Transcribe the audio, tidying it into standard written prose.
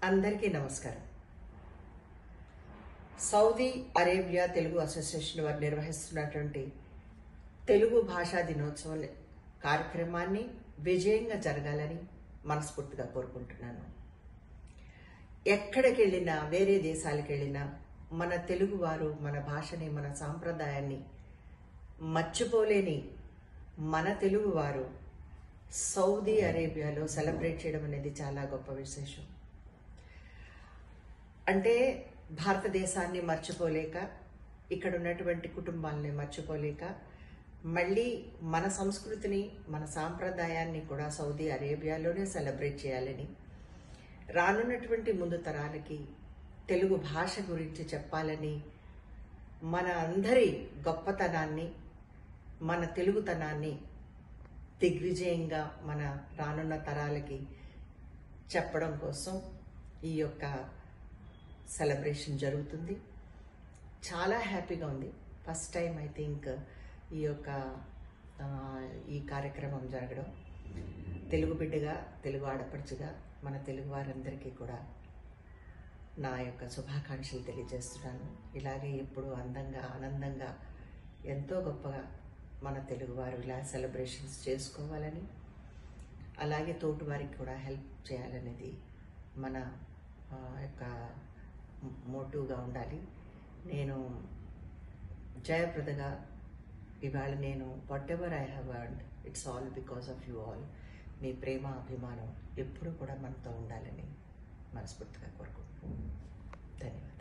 అందరికీ నమస్కారం. Saudi Arabia Telugu association వారు నిర్వహిస్తున్నటువంటి తెలుగు భాషా దినోత్సవం కార్యక్రమాన్ని విజయంగా జరగాలని మనస్ఫూర్తిగా కోరుకుంటున్నాను. ఎక్కడికి వెళ్ళినా, వేరే దేశాలకు వెళ్ళినా మన తెలుగువారు మన భాషని, మన సాంప్రదాయాన్ని మర్చిపోలేని మన తెలుగువారు సౌదీ అరేబియాలో సెలబ్రేట్ చేయడం అనేది చాలా గొప్ప విశేషం. అంటే భారతదేశాన్ని మర్చిపోలేక, ఇక్కడ ఉన్నటువంటి కుటుంబాలని మర్చిపోలేక, మళ్ళీ మన సంస్కృతిని, మన సాంప్రదాయాన్ని కూడా సౌదీ అరేబియాలోనే సెలబ్రేట్ చేయాలని, రానున్నటువంటి ముందు తరాలకి తెలుగు భాష గురించి చెప్పాలని, మన అందరి గొప్పతనాన్ని, మన తెలుగుతనాన్ని దిగ్విజయంగా మన రానున్న తరాలకి చెప్పడం కోసం ఈ యొక్క సెలబ్రేషన్ జరుగుతుంది. చాలా హ్యాపీగా ఉంది. ఫస్ట్ టైం ఐ థింక్ ఈ కార్యక్రమం జరగడం. తెలుగు బిడ్డగా, తెలుగు ఆడపడుచుగా మన తెలుగు వారందరికీ కూడా నా యొక్క శుభాకాంక్షలు తెలియజేస్తున్నాను. ఇలాగే ఎప్పుడు అందంగా, ఆనందంగా, ఎంతో గొప్పగా మన తెలుగువారు ఇలా సెలబ్రేషన్స్ చేసుకోవాలని, అలాగే తోటి వారికి కూడా హెల్ప్ చేయాలనేది మన యొక్క మోటివ్గా ఉండాలి. నేను జయప్రదగా ఇవాళ నేను whatever I have earned, it's all because of you all. మీ ప్రేమ, అభిమానం ఎప్పుడూ కూడా మనతో ఉండాలని మనస్ఫూర్తిగా కోరుకుంటున్నాను. ధన్యవాదాలు.